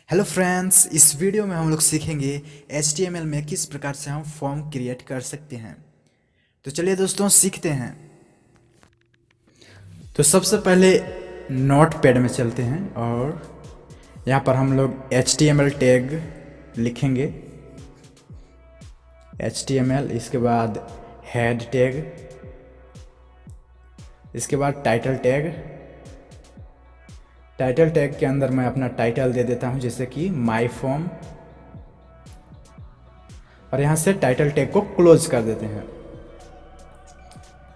Hello friends, इस video में हम लोग सीखेंगे HTML में किस प्रकार से हम फॉर्म क्रिएट कर सकते हैं। तो चलिए दोस्तों सीखते हैं। तो सबसे पहले नोटपैड में चलते हैं और यहाँ पर हम लोग HTML टैग लिखेंगे। HTML, इसके बाद हेड टैग, इसके बाद टाइटल टैग। टाइटल टैग के अंदर मैं अपना टाइटल दे देता हूँ, जैसे कि माई फॉर्म, और यहाँ से टाइटल टैग को क्लोज कर देते हैं।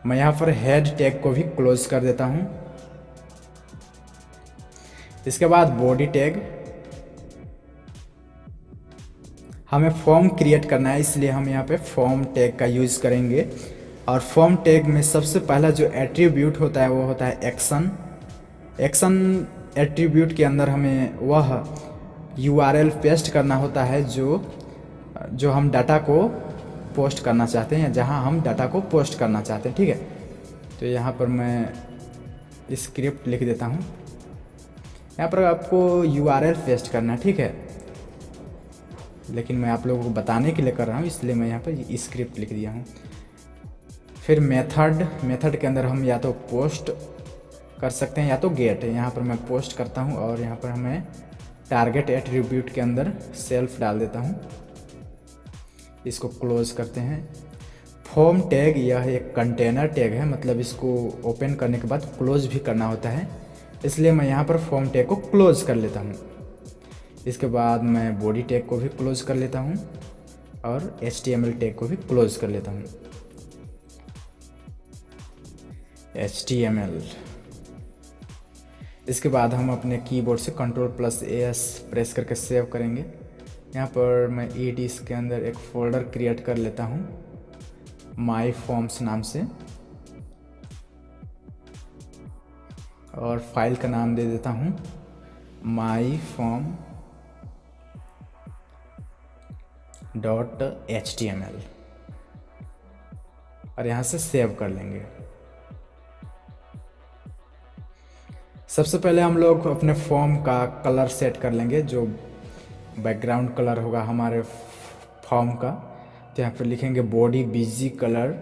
मैं यहाँ पर हेड टैग को भी क्लोज कर देता हूँ। इसके बाद बॉडी टैग। हमें फॉर्म क्रिएट करना है, इसलिए हम यहाँ पे फॉर्म टैग का यूज़ करेंगे। और फॉर्म टैग में सबसे पहला जो एट्रीब्यूट होता है वो होता है एक्शन। एक्शन एट्रीब्यूट के अंदर हमें वह URL पेस्ट करना होता है जो हम डाटा को पोस्ट करना चाहते हैं, या जहाँ हम डाटा को पोस्ट करना चाहते हैं। ठीक है, तो यहाँ पर मैं स्क्रिप्ट लिख देता हूँ। यहाँ पर आपको URL पेस्ट करना है, ठीक है, लेकिन मैं आप लोगों को बताने के लिए कर रहा हूँ, इसलिए मैं यहाँ पर स्क्रिप्ट लिख दिया हूँ। फिर मेथड के अंदर हम या तो पोस्ट कर सकते हैं या तो गेट। यहाँ पर मैं पोस्ट करता हूँ और यहाँ पर हमें टारगेट एट्रीब्यूट के अंदर सेल्फ डाल देता हूँ। इसको क्लोज करते हैं। फॉर्म टैग यह एक कंटेनर टैग है, मतलब इसको ओपन करने के बाद क्लोज भी करना होता है, इसलिए मैं यहाँ पर फॉर्म टैग को क्लोज कर लेता हूँ। इसके बाद मैं बॉडी टैग को भी क्लोज कर लेता हूँ और HTML टैग को भी क्लोज कर लेता हूँ। HTML। इसके बाद हम अपने कीबोर्ड से Ctrl+S प्रेस करके सेव करेंगे। यहाँ पर मैं EDIS के अंदर एक फ़ोल्डर क्रिएट कर लेता हूँ माई फॉर्म्स नाम से, और फाइल का नाम दे देता हूँ myform.html, और यहाँ से सेव कर लेंगे। सबसे पहले हम लोग अपने फॉर्म का कलर सेट कर लेंगे, जो बैकग्राउंड कलर होगा हमारे फॉर्म का। तो यहाँ पर लिखेंगे बॉडी BG कलर।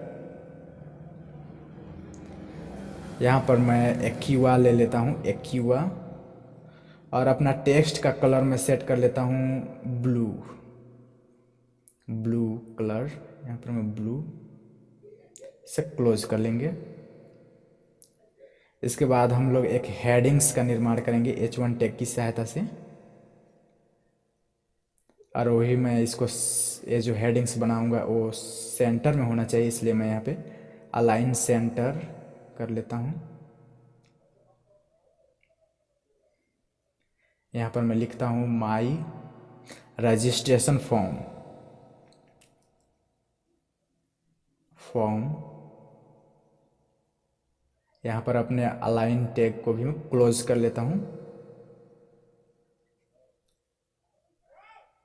यहाँ पर मैं एक्वा ले लेता हूँ, एक्वा, और अपना टेक्स्ट का कलर मैं सेट कर लेता हूँ ब्लू कलर। यहाँ पर मैं ब्लू से क्लोज कर लेंगे। इसके बाद हम लोग एक हेडिंग्स का निर्माण करेंगे H1 टैग की सहायता से, और वही मैं इसको ये जो हेडिंग्स बनाऊंगा वो सेंटर में होना चाहिए, इसलिए मैं यहाँ पे अलाइन सेंटर कर लेता हूँ। यहाँ पर मैं लिखता हूँ माई रजिस्ट्रेशन फॉर्म। यहाँ पर अपने अलाइन टैग को भी मैं क्लोज कर लेता हूँ,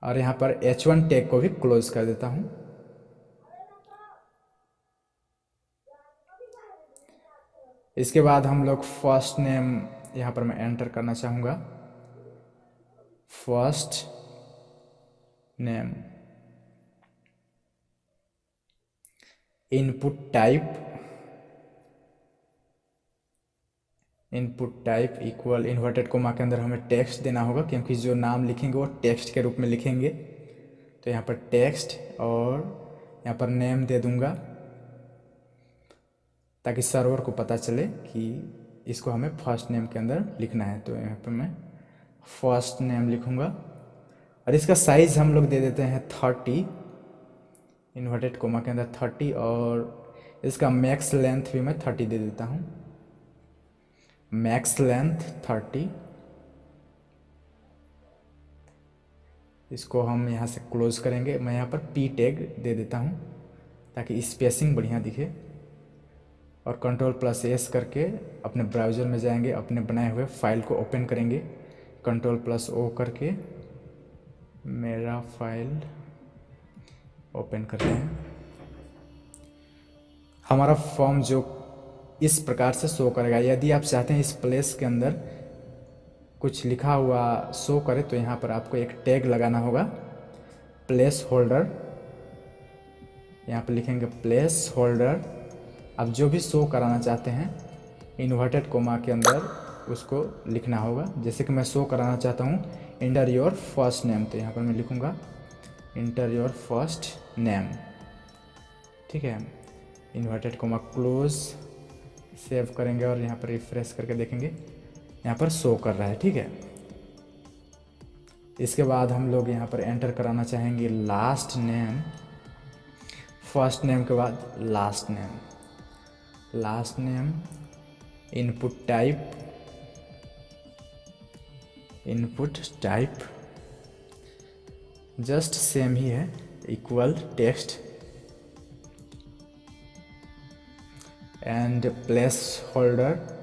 और यहाँ पर H1 टैग को भी क्लोज कर देता हूँ। इसके बाद हम लोग फर्स्ट नेम यहाँ पर मैं एंटर करना चाहूँगा, first name. Input type equal inverted coma के अंदर हमें टेक्स्ट देना होगा, क्योंकि जो नाम लिखेंगे वो टेक्स्ट के रूप में लिखेंगे। तो यहाँ पर टेक्स्ट, और यहाँ पर नेम दे दूँगा ताकि सर्वर को पता चले कि इसको हमें फर्स्ट नेम के अंदर लिखना है। तो यहाँ पर मैं फर्स्ट नेम लिखूँगा, और इसका साइज़ हम लोग दे देते हैं 30, इन्वर्टेड कोमा के अंदर 30, और इसका मैक्स लेंथ भी मैं 30 दे देता हूँ, मैक्स लेंथ 30। इसको हम यहाँ से क्लोज करेंगे। मैं यहाँ पर P टैग दे देता हूँ ताकि स्पेसिंग बढ़िया दिखे, और Ctrl+S करके अपने ब्राउज़र में जाएंगे, अपने बनाए हुए फाइल को ओपन करेंगे। Ctrl+O करके मेरा फाइल ओपन करते हैं। हमारा फॉर्म जो इस प्रकार से शो करेगा। यदि आप चाहते हैं इस प्लेस के अंदर कुछ लिखा हुआ शो करे तो यहाँ पर आपको एक टैग लगाना होगा, प्लेस होल्डर। यहाँ पर लिखेंगे प्लेस होल्डर। आप जो भी शो कराना चाहते हैं इन्वर्टेड कोमा के अंदर उसको लिखना होगा। जैसे कि मैं शो कराना चाहता हूँ इंटर योर फर्स्ट नेम, तो यहाँ पर मैं लिखूँगा इंटर योर फर्स्ट नेम, ठीक है। इन्वर्टेड कोमा क्लोज, सेव करेंगे और यहाँ पर रिफ्रेश करके देखेंगे यहाँ पर शो कर रहा है, ठीक है। इसके बाद हम लोग यहाँ पर एंटर कराना चाहेंगे लास्ट नेम, फर्स्ट नेम के बाद last name. Last name input type just same ही है, equal text and placeholder.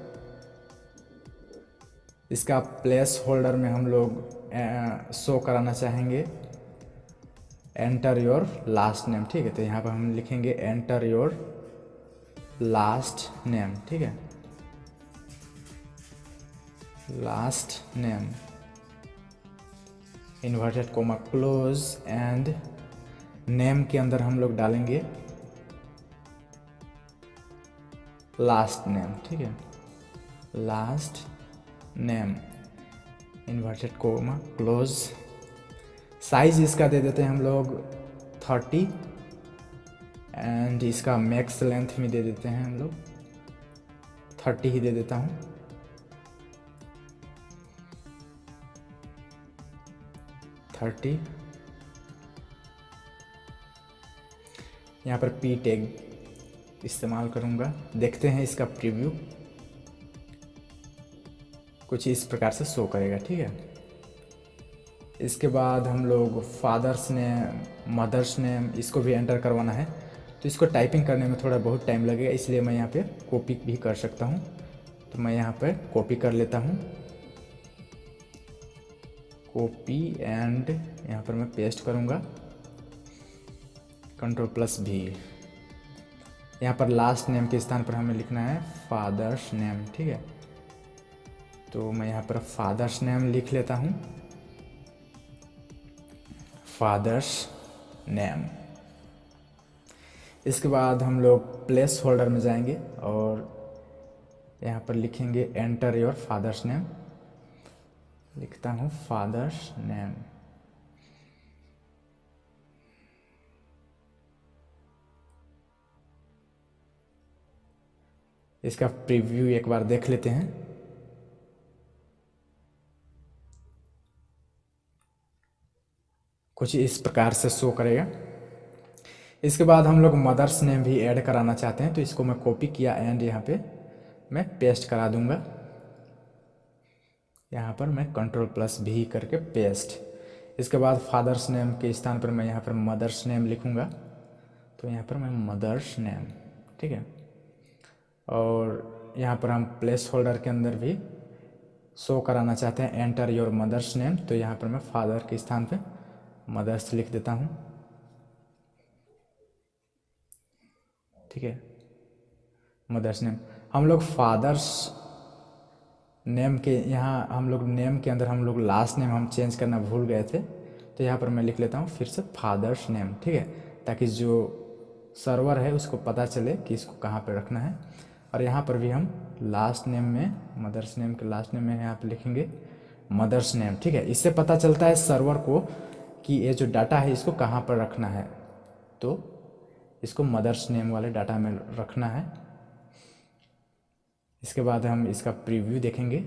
इसका प्लेस होल्डर में हम लोग शो कराना चाहेंगे एंटर योर लास्ट नेम, ठीक है। तो यहाँ पर हम लिखेंगे एंटर योर लास्ट नेम, ठीक है, last name inverted comma close and name के अंदर हम लोग डालेंगे लास्ट नेम, ठीक है, last name inverted comma close. Size इसका दे देते हैं हम लोग 30 एंड इसका मैक्स लेंथ में दे देते हैं हम लोग 30 ही दे देता हूँ। यहाँ पर पी टैग इस्तेमाल करूँगा। देखते हैं इसका प्रीव्यू, कुछ इस प्रकार से शो करेगा, ठीक है। इसके बाद हम लोग फादर्स नेम, मदर्स नेम, इसको भी एंटर करवाना है। तो इसको टाइपिंग करने में थोड़ा बहुत टाइम लगेगा, इसलिए मैं यहाँ पे कॉपी भी कर सकता हूँ। तो मैं यहाँ पर कॉपी कर लेता हूँ, कॉपी एंड यहाँ पर मैं पेस्ट करूँगा, Ctrl+V। यहाँ पर लास्ट नेम के स्थान पर हमें लिखना है फादर्स नेम, ठीक है। तो मैं यहाँ पर फादर्स नेम लिख लेता हूँ, फादर्स नेम। इसके बाद हम लोग प्लेस होल्डर में जाएंगे और यहाँ पर लिखेंगे एंटर योर फादर्स नेम। लिखता हूँ फादर्स नेम, इसका प्रीव्यू एक बार देख लेते हैं। कुछ इस प्रकार से शो करेगा। इसके बाद हम लोग मदर्स नेम भी ऐड कराना चाहते हैं, तो इसको मैं कॉपी किया एंड यहाँ पे मैं पेस्ट करा दूंगा। यहाँ पर मैं Ctrl+V करके पेस्ट। इसके बाद फादर्स नेम के स्थान पर मैं यहाँ पर मदर्स नेम लिखूँगा, तो यहाँ पर मैं मदर्स नेम, ठीक है। और यहाँ पर हम प्लेस होल्डर के अंदर भी शो कराना चाहते हैं एंटर योर मदर्स नेम, तो यहाँ पर मैं फादर के स्थान पे मदर्स लिख देता हूँ, ठीक है, मदर्स नेम। हम लोग फादर्स नेम के यहाँ हम लोग नेम के अंदर हम लोग लास्ट नेम हम चेंज करना भूल गए थे, तो यहाँ पर मैं लिख लेता हूँ फिर से फादर्स नेम, ठीक है, ताकि जो सर्वर है उसको पता चले कि इसको कहाँ पर रखना है। और यहाँ पर भी हम लास्ट नेम में, मदर्स नेम के लास्ट नेम में यहाँ पर लिखेंगे मदर्स नेम, ठीक है। इससे पता चलता है सर्वर को कि ये जो डाटा है इसको कहाँ पर रखना है, तो इसको मदर्स नेम वाले डाटा में रखना है। इसके बाद हम इसका प्रीव्यू देखेंगे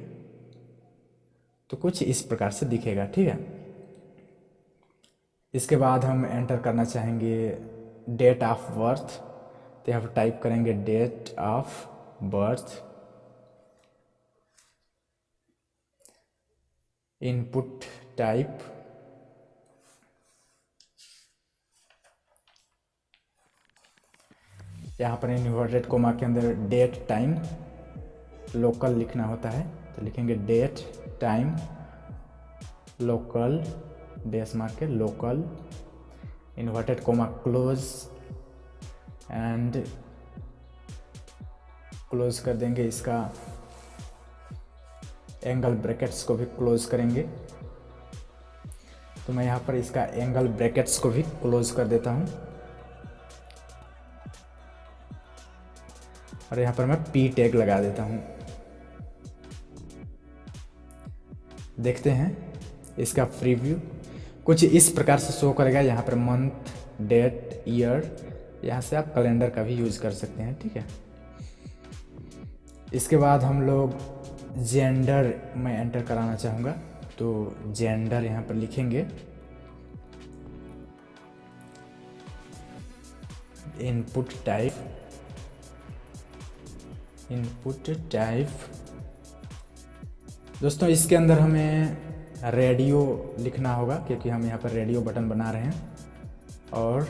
तो कुछ इस प्रकार से दिखेगा, ठीक है। इसके बाद हम एंटर करना चाहेंगे डेट ऑफ बर्थ, तो यहाँ पर टाइप करेंगे date of birth, input type यहाँ पर इन्वर्टेड कोमा के अंदर डेट टाइम लोकल लिखना होता है, तो लिखेंगे डेट टाइम लोकल, डैश मार के local, inverted comma close and close कर देंगे इसका एंगल ब्रैकेट्स को भी क्लोज करेंगे। तो मैं यहाँ पर इसका एंगल ब्रैकेट्स को भी क्लोज कर देता हूँ और यहाँ पर मैं पी टैग लगा देता हूँ। देखते हैं इसका प्रीव्यू कुछ इस प्रकार से शो करेगा। यहाँ पर मंथ, डेट, ईयर, यहाँ से आप कैलेंडर का भी यूज़ कर सकते हैं, ठीक है। इसके बाद हम लोग जेंडर मैं एंटर कराना चाहूँगा, तो जेंडर यहाँ पर लिखेंगे। इनपुट टाइप दोस्तों इसके अंदर हमें रेडियो लिखना होगा क्योंकि हम यहाँ पर रेडियो बटन बना रहे हैं। और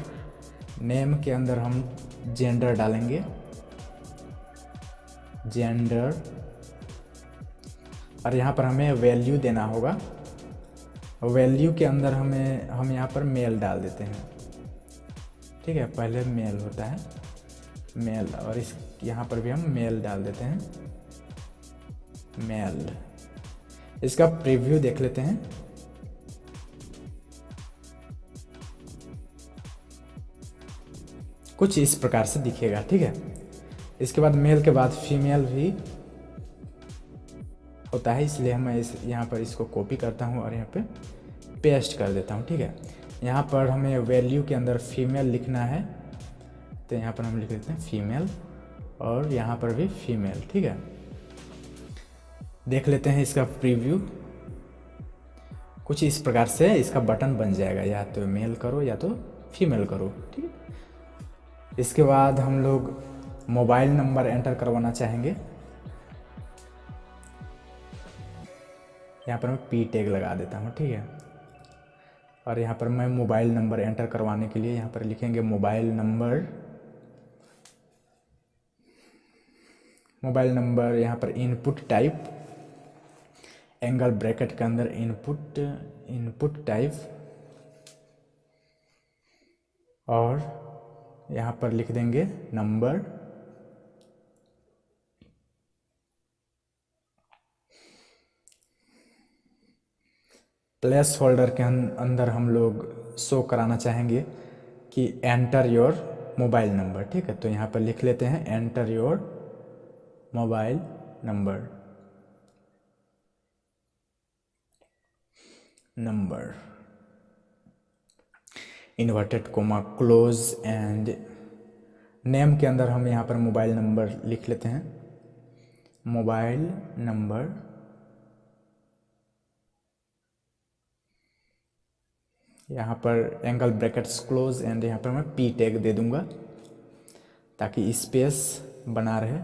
नेम के अंदर हम जेंडर डालेंगे, जेंडर। और यहाँ पर हमें वैल्यू देना होगा। वैल्यू के अंदर हम यहाँ पर मेल डाल देते हैं, ठीक है। पहले मेल होता है मेल, और इस यहाँ पर भी हम मेल डाल देते हैं, मेल। इसका प्रीव्यू देख लेते हैं। कुछ इस प्रकार से दिखेगा, ठीक है। इसके बाद मेल के बाद फीमेल भी होता है, इसलिए मैं यहाँ पर इसको कॉपी करता हूँ और यहाँ पे पेस्ट कर देता हूँ, ठीक है। यहाँ पर हमें वैल्यू के अंदर फीमेल लिखना है, तो यहाँ पर हम लिख देते हैं फीमेल, और यहाँ पर भी फीमेल, ठीक है। देख लेते हैं इसका प्रीव्यू। कुछ इस प्रकार से इसका बटन बन जाएगा, या तो मेल करो या तो फीमेल करो, ठीक है। इसके बाद हम लोग मोबाइल नंबर एंटर करवाना चाहेंगे। यहाँ पर मैं पी टैग लगा देता हूँ, ठीक है। और यहाँ पर मैं मोबाइल नंबर एंटर करवाने के लिए यहाँ पर लिखेंगे मोबाइल नंबर। यहाँ पर इनपुट टाइप, एंगल ब्रैकेट के अंदर इनपुट टाइप, और यहाँ पर लिख देंगे नंबर। प्लेस होल्डर के अंदर हम लोग शो कराना चाहेंगे कि एंटर योर मोबाइल नंबर, ठीक है। तो यहाँ पर लिख लेते हैं enter your mobile number, inverted comma close. And name के अंदर हम यहाँ पर मोबाइल नंबर लिख लेते हैं, मोबाइल नंबर। यहाँ पर एंगल ब्रैकेट्स क्लोज, एंड यहाँ पर मैं पी टैग दे दूंगा ताकि स्पेस बना रहे।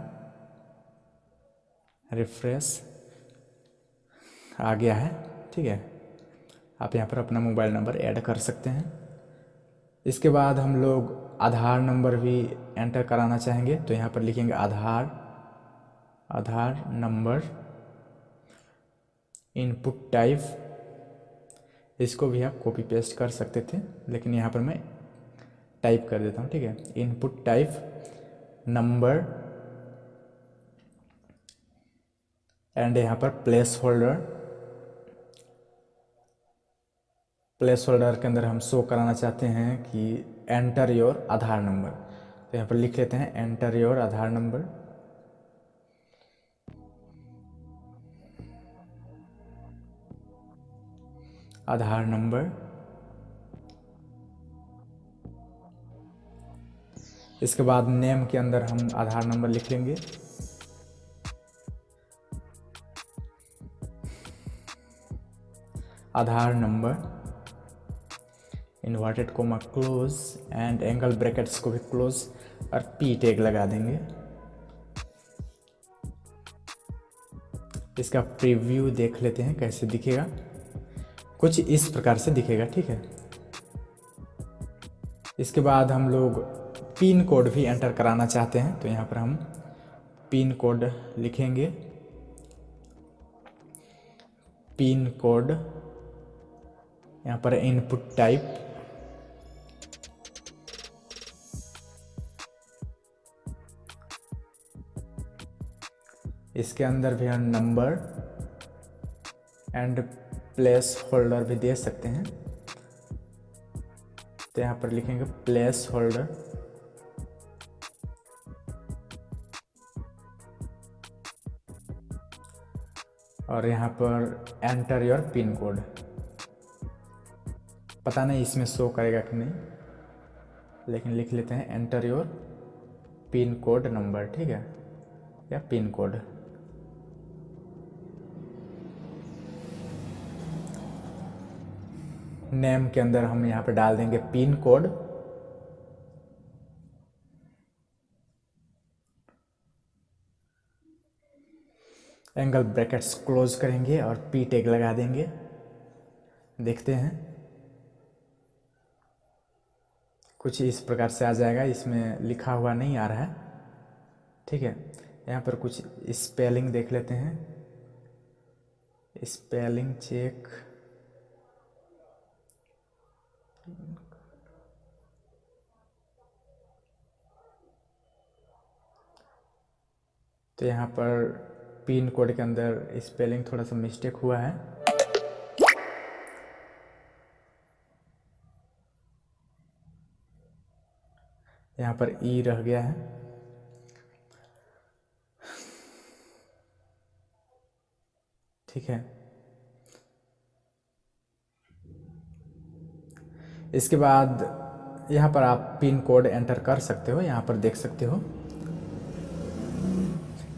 रिफ्रेश आ गया है, ठीक है। आप यहाँ पर अपना मोबाइल नंबर ऐड कर सकते हैं। इसके बाद हम लोग आधार नंबर भी एंटर कराना चाहेंगे, तो यहाँ पर लिखेंगे आधार नंबर, इनपुट टाइप। इसको भी आप कॉपी पेस्ट कर सकते थे, लेकिन यहाँ पर मैं टाइप कर देता हूँ, ठीक है। इनपुट टाइप नंबर, एंड यहाँ पर प्लेस होल्डर के अंदर हम शो कराना चाहते हैं कि एंटर योर आधार नंबर। तो यहाँ पर लिख लेते हैं एंटर योर आधार नंबर। इसके बाद नेम के अंदर हम आधार नंबर लिख लेंगे। Aadhaar number, inverted comma close, and angle brackets को भी क्लोज, और पी टैग लगा देंगे। इसका प्रीव्यू देख लेते हैं कैसे दिखेगा। कुछ इस प्रकार से दिखेगा, ठीक है। इसके बाद हम लोग पिन कोड भी एंटर कराना चाहते हैं, तो यहाँ पर हम पिन कोड लिखेंगे, पिन कोड। यहाँ पर इनपुट टाइप, इसके अंदर भी हम नंबर, एंड प्लेस होल्डर भी दे सकते हैं। तो यहाँ पर लिखेंगे प्लेस होल्डर, और यहाँ पर एंटर योर पिन कोड। पता नहीं इसमें शो करेगा कि नहीं, लेकिन लिख लेते हैं enter your pin code number, ठीक है, या पिन कोड। नेम के अंदर हम यहाँ पे डाल देंगे pin code, angle brackets close करेंगे और पी टैग लगा देंगे। देखते हैं कुछ इस प्रकार से आ जाएगा, इसमें लिखा हुआ नहीं आ रहा है, ठीक है। यहाँ पर कुछ स्पेलिंग देख लेते हैं, स्पेलिंग चेक, तो यहाँ पर पिन कोड के अंदर स्पेलिंग थोड़ा सा मिस्टेक हुआ है। यहाँ पर ई रह गया है, ठीक है। इसके बाद यहाँ पर आप पिन कोड एंटर कर सकते हो, यहाँ पर देख सकते हो।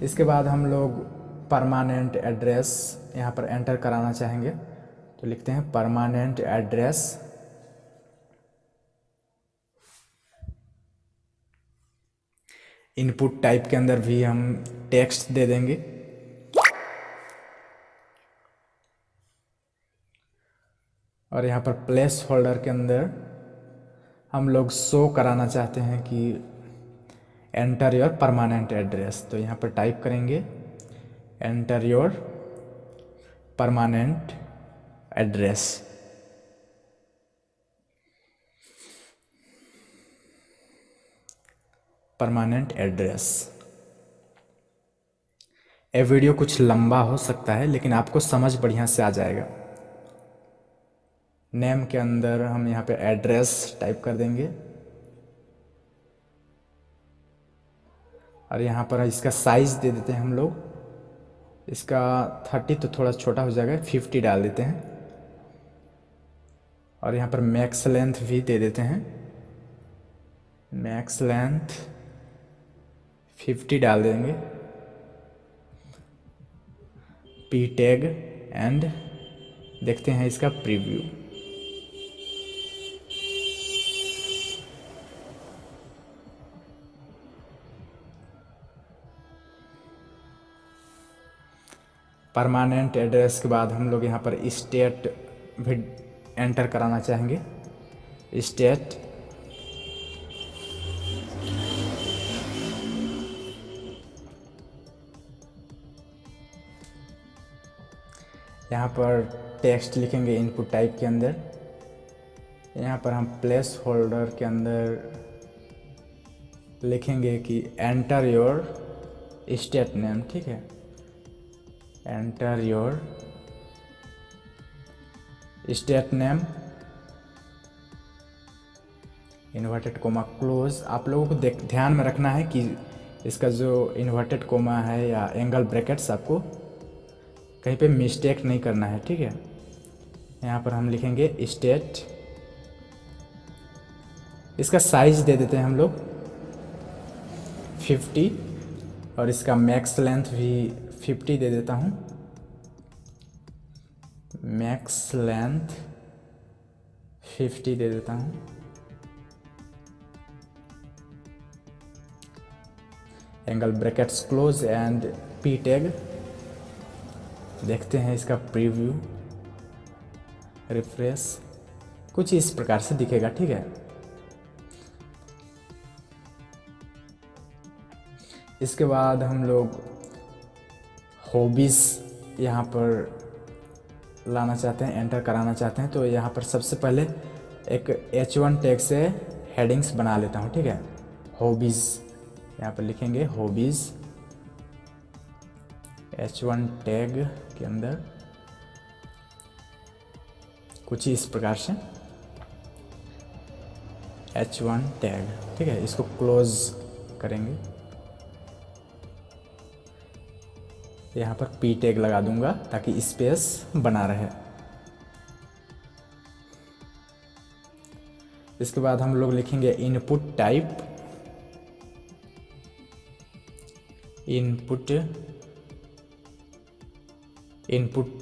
इसके बाद हम लोग परमानेंट एड्रेस यहाँ पर एंटर कराना चाहेंगे, तो लिखते हैं परमानेंट एड्रेस, इनपुट टाइप के अंदर भी हम टेक्स्ट दे देंगे, और यहाँ पर प्लेस होल्डर के अंदर हम लोग शो कराना चाहते हैं कि एंटर योर परमानेंट एड्रेस, तो यहाँ पर टाइप करेंगे enter your permanent address. Permanent address. ये वीडियो कुछ लंबा हो सकता है, लेकिन आपको समझ बढ़िया से आ जाएगा। नेम के अंदर हम यहाँ पे एड्रेस टाइप कर देंगे, और यहाँ पर इसका साइज़ दे देते हैं हम लोग, इसका 30 तो थोड़ा छोटा हो जाएगा, 50 डाल देते हैं, और यहाँ पर मैक्स लेंथ भी दे देते हैं, मैक्स लेंथ 50 डाल देंगे, पी टैग, एंड देखते हैं इसका प्रीव्यू। परमानेंट एड्रेस के बाद हम लोग यहाँ पर स्टेट भी एंटर कराना चाहेंगे, स्टेट, यहाँ पर टेक्स्ट लिखेंगे इनपुट टाइप के अंदर, यहाँ पर हम प्लेस होल्डर के अंदर लिखेंगे कि एंटर योर स्टेट नेम, ठीक है, enter your state name, inverted comma close. आप लोगों को ध्यान में रखना है कि इसका जो इन्वर्टेड कोमा है या एंगल ब्रैकेट्स आपको कहीं पे मिस्टेक नहीं करना है, ठीक है। यहाँ पर हम लिखेंगे स्टेट, इसका साइज दे देते हैं हम लोग 50, और इसका मैक्स लेंथ भी 50 दे देता हूँ, मैक्स लेंथ 50 दे देता हूँ। Angle brackets close and P tag. देखते हैं इसका प्रीव्यू, रिफ्रेश, कुछ इस प्रकार से दिखेगा, ठीक है। इसके बाद हम लोग हॉबीज़ यहाँ पर लाना चाहते हैं, एंटर कराना चाहते हैं, तो यहाँ पर सबसे पहले एक H1 टैग से हेडिंग्स बना लेता हूँ, ठीक है। हॉबीज़ यहाँ पर लिखेंगे, हॉबीज़ H1 टैग के अंदर कुछ इस प्रकार से H1 टैग, ठीक है। इसको क्लोज करेंगे, यहाँ पर P टैग लगा दूंगा ताकि स्पेस बना रहे। इसके बाद हम लोग लिखेंगे इनपुट टाइप, इनपुट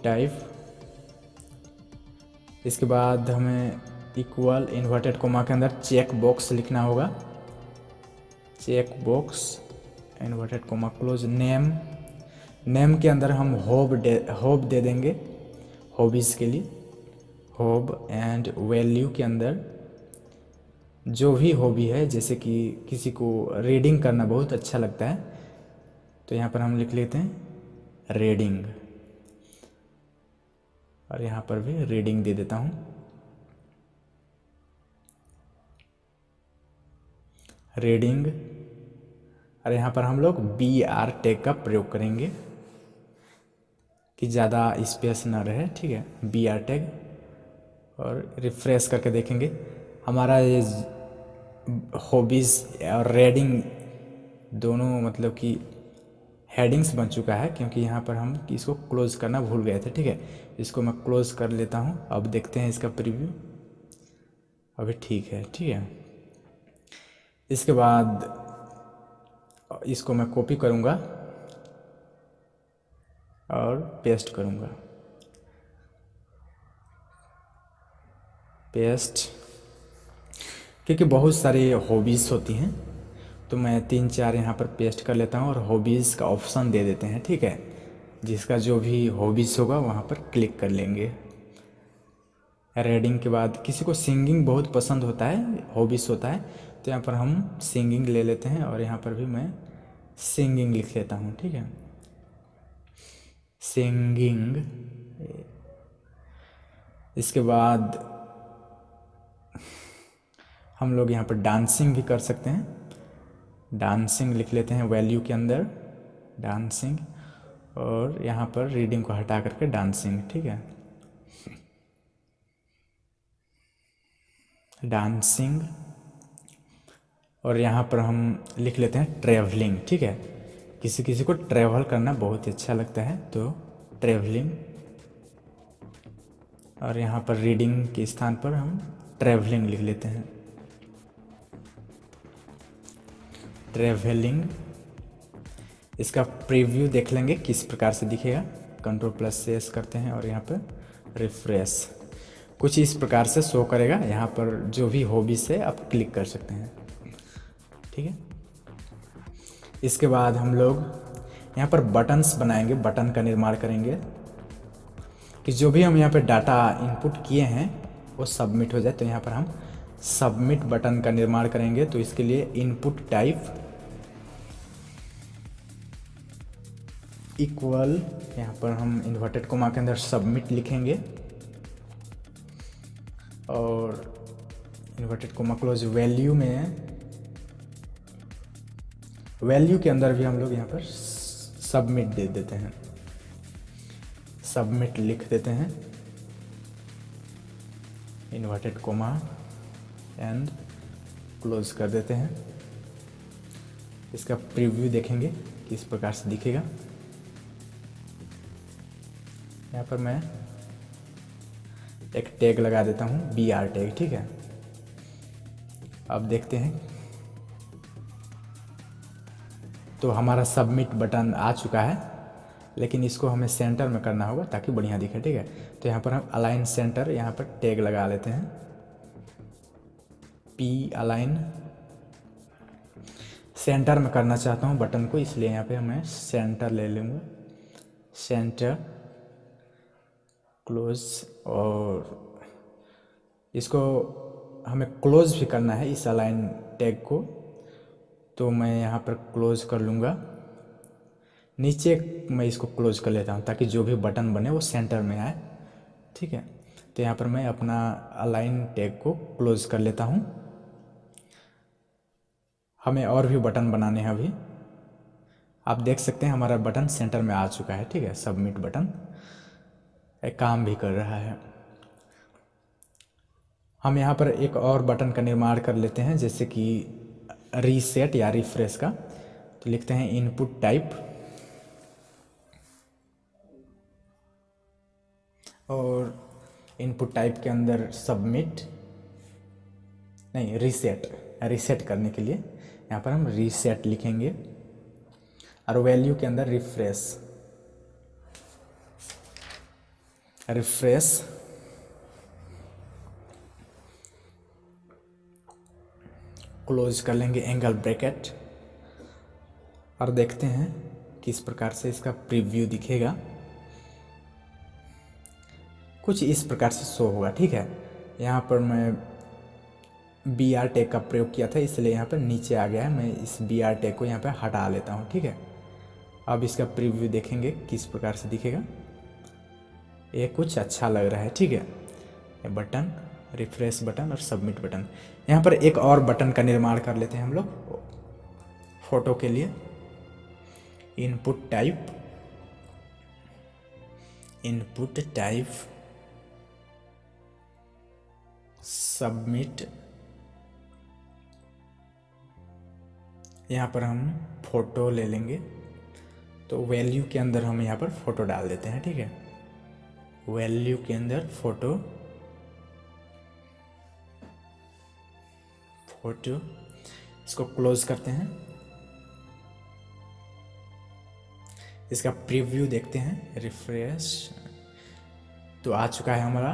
टाइप। इसके बाद हमें इक्वल इन्वर्टेड कोमा के अंदर चेक बॉक्स लिखना होगा, check box inverted comma close. Name के अंदर हम होब दे देंगे, हॉबीज़ के लिए होब। एंड वैल्यू के अंदर जो भी हॉबी है, जैसे कि किसी को रीडिंग करना बहुत अच्छा लगता है तो यहाँ पर हम लिख लेते हैं रीडिंग, और यहाँ पर भी रीडिंग दे देता हूँ। रीडिंग, और यहाँ पर हम लोग BR टैग का प्रयोग करेंगे कि ज़्यादा स्पेस ना रहे, ठीक है। BR टैग, और रिफ्रेश करके देखेंगे हमारा ये हॉबीज़ और रीडिंग दोनों मतलब कि हेडिंग्स बन चुका है, क्योंकि यहाँ पर हम इसको क्लोज़ करना भूल गए थे, ठीक है। इसको मैं क्लोज़ कर लेता हूँ। अब देखते हैं इसका प्रीव्यू, अभी ठीक है, ठीक है। इसके बाद इसको मैं कॉपी करूँगा और पेस्ट करूँगा, पेस्ट, क्योंकि बहुत सारी हॉबीज़ होती हैं तो मैं 3-4 यहाँ पर पेस्ट कर लेता हूँ और हॉबीज़ का ऑप्शन दे देते हैं, ठीक है। जिसका जो भी हॉबीज़ होगा वहाँ पर क्लिक कर लेंगे। रीडिंग के बाद किसी को सिंगिंग बहुत पसंद होता है, हॉबीज़ होता है, तो यहाँ पर हम सिंगिंग ले लेते हैं और यहाँ पर भी मैं सिंगिंग लिख लेता हूँ, ठीक है। सिंगिंग। इसके बाद हम लोग यहाँ पर डांसिंग भी कर सकते हैं, डांसिंग लिख लेते हैं वैल्यू के अंदर डांसिंग, और यहाँ पर रीडिंग को हटा करके डांसिंग, ठीक है। डांसिंग, और यहाँ पर हम लिख लेते हैं ट्रैवलिंग, ठीक है। किसी किसी को ट्रैवल करना बहुत ही अच्छा लगता है तो ट्रैवलिंग, और यहाँ पर रीडिंग के स्थान पर हम ट्रैवलिंग लिख लेते हैं, ट्रैवलिंग। इसका प्रीव्यू देख लेंगे किस प्रकार से दिखेगा। Ctrl+S करते हैं और यहाँ पर रिफ्रेश, कुछ इस प्रकार से शो करेगा। यहाँ पर जो भी हॉबीज़ है आप क्लिक कर सकते हैं, ठीक है। इसके बाद हम लोग यहाँ पर बटन्स बनाएंगे, बटन का निर्माण करेंगे कि जो भी हम यहाँ पे डाटा इनपुट किए हैं वो सबमिट हो जाए। तो यहाँ पर हम सबमिट बटन का निर्माण करेंगे। तो इसके लिए इनपुट टाइप इक्वल, यहाँ पर हम इन्वर्टेड कोमा के अंदर सबमिट लिखेंगे और इन्वर्टेड कोमा क्लोज। वैल्यू में, वैल्यू के अंदर भी हम लोग यहाँ पर सबमिट दे देते हैं, सबमिट लिख देते हैं, इन्वर्टेड कोमा एंड क्लोज कर देते हैं। इसका प्रीव्यू देखेंगे किस प्रकार से दिखेगा। यहाँ पर मैं एक टैग लगा देता हूँ BR टैग, ठीक है। अब देखते हैं तो हमारा सबमिट बटन आ चुका है, लेकिन इसको हमें सेंटर में करना होगा ताकि बढ़िया दिखे, ठीक है। तो यहाँ पर हम अलाइन सेंटर, यहाँ पर टैग लगा लेते हैं P अलाइन। सेंटर में करना चाहता हूँ बटन को, इसलिए यहाँ पे मैं सेंटर ले लूँगा, सेंटर क्लोज। और इसको हमें क्लोज भी करना है इस अलाइन टैग को, तो मैं यहाँ पर क्लोज कर लूँगा। नीचे मैं इसको क्लोज कर लेता हूँ ताकि जो भी बटन बने वो सेंटर में आए, ठीक है। तो यहाँ पर मैं अपना अलाइन टैग को क्लोज कर लेता हूँ। हमें और भी बटन बनाने हैं अभी। आप देख सकते हैं हमारा बटन सेंटर में आ चुका है, ठीक है। सबमिट बटन एक काम भी कर रहा है। हम यहाँ पर एक और बटन का निर्माण कर लेते हैं, जैसे कि रीसेट या रिफ्रेश का। तो लिखते हैं इनपुट टाइप और इनपुट टाइप के अंदर सबमिट नहीं रीसेट करने के लिए यहाँ पर हम रीसेट लिखेंगे और वैल्यू के अंदर रिफ्रेश क्लोज कर लेंगे एंगल ब्रैकेट और देखते हैं किस प्रकार से इसका प्रीव्यू दिखेगा। कुछ इस प्रकार से शो होगा। ठीक है, यहाँ पर मैं BR टैग का प्रयोग किया था इसलिए यहाँ पर नीचे आ गया है। मैं इस BR टैग को यहाँ पर हटा लेता हूँ। ठीक है, अब इसका प्रीव्यू देखेंगे किस प्रकार से दिखेगा। ये कुछ अच्छा लग रहा है। ठीक है, ये बटन, रिफ्रेश बटन और सबमिट बटन। यहाँ पर एक और बटन का निर्माण कर लेते हैं हम लोग फोटो के लिए। Input type submit. यहाँ पर हम फोटो ले लेंगे, तो वैल्यू के अंदर हम यहाँ पर फोटो डाल देते हैं। ठीक है, वैल्यू के अंदर फोटो इसको क्लोज करते हैं। इसका प्रीव्यू देखते हैं, रिफ्रेश। तो आ चुका है हमारा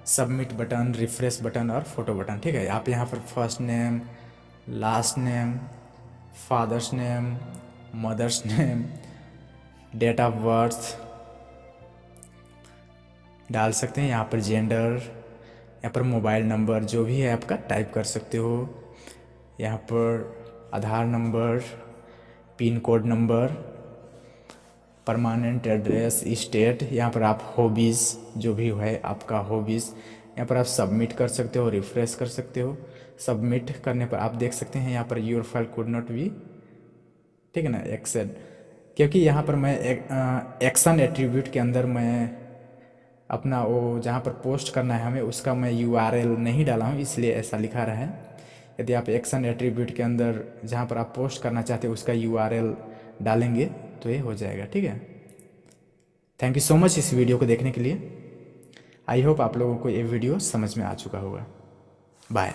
सबमिट बटन, रिफ्रेश बटन और फोटो बटन। ठीक है, आप यहाँ पर first name, last name, father's name, mother's name, date of birth डाल सकते हैं। यहाँ पर जेंडर, यहाँ पर मोबाइल नंबर जो भी है आपका टाइप कर सकते हो। यहाँ पर Aadhaar number, pin code number, permanent address, state. यहाँ पर आप हॉबीज़ जो भी है आपका हॉबीज़ यहाँ पर आप सबमिट कर सकते हो, रिफ्रेश कर सकते हो। सबमिट करने पर आप देख सकते हैं यहाँ per your file could not be, ठीक है ना, एक्सेप्ट। क्योंकि यहाँ पर मैं एक्शन एट्रीब्यूट के अंदर मैं अपना वो जहाँ पर पोस्ट करना है हमें उसका मैं URL नहीं डाला हूँ, इसलिए ऐसा लिखा रहा है। यदि आप एक्शन एट्रीब्यूट के अंदर जहाँ पर आप पोस्ट करना चाहते हैं उसका URL डालेंगे तो ये हो जाएगा। ठीक है, थैंक यू सो मच इस वीडियो को देखने के लिए। आई होप आप लोगों को ये वीडियो समझ में आ चुका होगा। बाय।